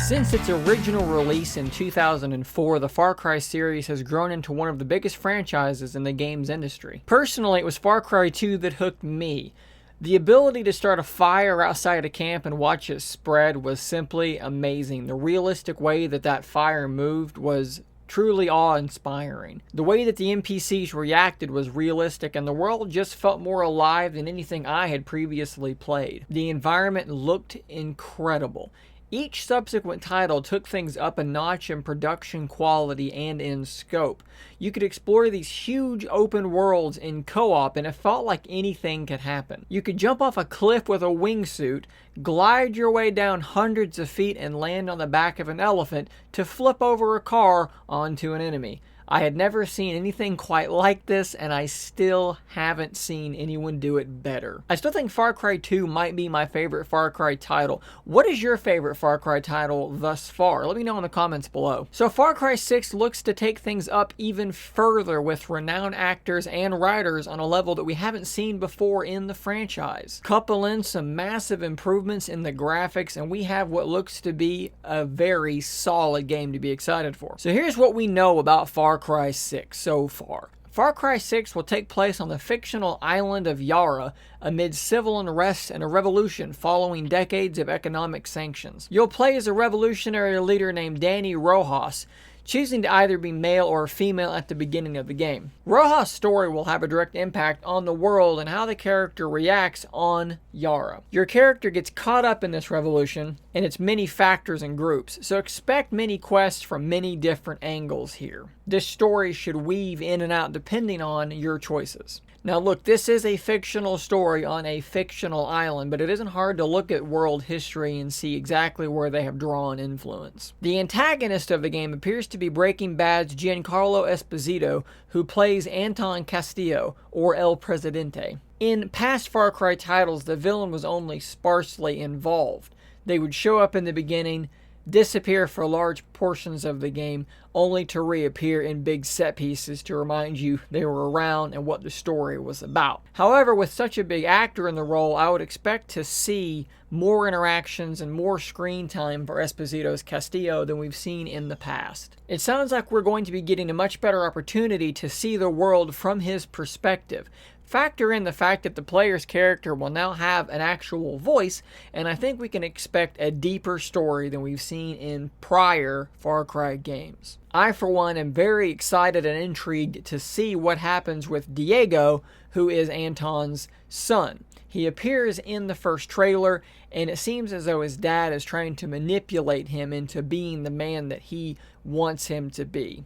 Since its original release in 2004, the Far Cry series has grown into one of the biggest franchises in the games industry. Personally, it was Far Cry 2 that hooked me. The ability to start a fire outside a camp and watch it spread was simply amazing. The realistic way that fire moved was truly awe-inspiring. The way that the NPCs reacted was realistic, and the world just felt more alive than anything I had previously played. The environment looked incredible. Each subsequent title took things up a notch in production quality and in scope. You could explore these huge open worlds in co-op, and it felt like anything could happen. You could jump off a cliff with a wingsuit, glide your way down hundreds of feet and land on the back of an elephant to flip over a car onto an enemy. I had never seen anything quite like this, and I still haven't seen anyone do it better. I still think Far Cry 2 might be my favorite Far Cry title. What is your favorite Far Cry title thus far? Let me know in the comments below. So Far Cry 6 looks to take things up even further with renowned actors and writers on a level that we haven't seen before in the franchise. Couple in some massive improvements in the graphics, and we have what looks to be a very solid game to be excited for. So here's what we know about Far Cry 6 so far. Far Cry 6 will take place on the fictional island of Yara amid civil unrest and a revolution following decades of economic sanctions. You'll play as a revolutionary leader named Dani Rojas, choosing to either be male or female at the beginning of the game. Rojas' story will have a direct impact on the world and how the character reacts on Yara. Your character gets caught up in this revolution and its many factors and groups, so expect many quests from many different angles here. This story should weave in and out depending on your choices. Now look, this is a fictional story on a fictional island, but it isn't hard to look at world history and see exactly where they have drawn influence. The antagonist of the game appears to be Breaking Bad's Giancarlo Esposito, who plays Anton Castillo, or El Presidente. In past Far Cry titles, the villain was only sparsely involved. They would show up in the beginning, disappear for large portions of the game, only to reappear in big set pieces to remind you they were around and what the story was about. However, with such a big actor in the role, I would expect to see more interactions and more screen time for Esposito's Castillo than we've seen in the past. It sounds like we're going to be getting a much better opportunity to see the world from his perspective. Factor in the fact that the player's character will now have an actual voice, and I think we can expect a deeper story than we've seen in prior Far Cry games. I, for one, am very excited and intrigued to see what happens with Diego, who is Anton's son. He appears in the first trailer, and it seems as though his dad is trying to manipulate him into being the man that he wants him to be.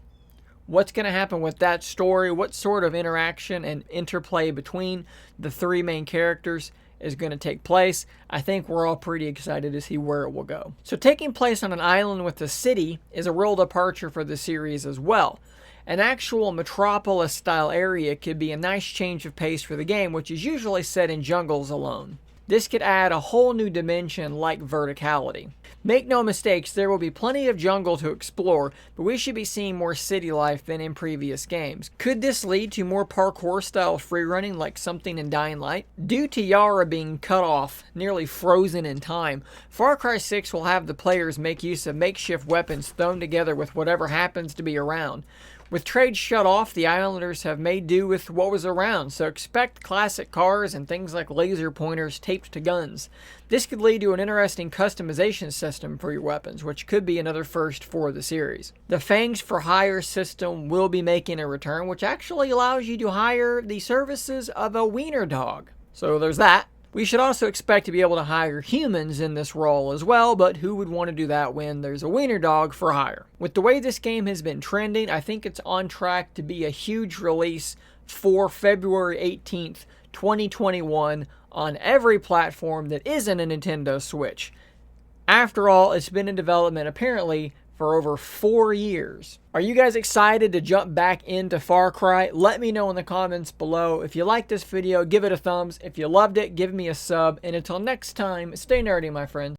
What's going to happen with that story? What sort of interaction and interplay between the three main characters is going to take place? I think we're all pretty excited to see where it will go. So taking place on an island with a city is a real departure for the series as well. An actual metropolis-style area could be a nice change of pace for the game, which is usually set in jungles alone. This could add a whole new dimension like verticality. Make no mistakes, there will be plenty of jungle to explore, but we should be seeing more city life than in previous games. Could this lead to more parkour-style freerunning like something in Dying Light? Due to Yara being cut off, nearly frozen in time, Far Cry 6 will have the players make use of makeshift weapons thrown together with whatever happens to be around. With trade shut off, the islanders have made do with what was around, so expect classic cars and things like laser pointers taped to guns. This could lead to an interesting customization system for your weapons, which could be another first for the series. The Fangs for Hire system will be making a return, which actually allows you to hire the services of a wiener dog. So there's that. We should also expect to be able to hire humans in this role as well, but who would want to do that when there's a wiener dog for hire? With the way this game has been trending, I think it's on track to be a huge release for February 18th, 2021 on every platform that isn't a Nintendo Switch. After all, it's been in development apparently for over 4 years. Are you guys excited to jump back into Far Cry? Let me know in the comments below. If you liked this video, give it a thumbs. If you loved it, give me a sub. And until next time, stay nerdy, my friends.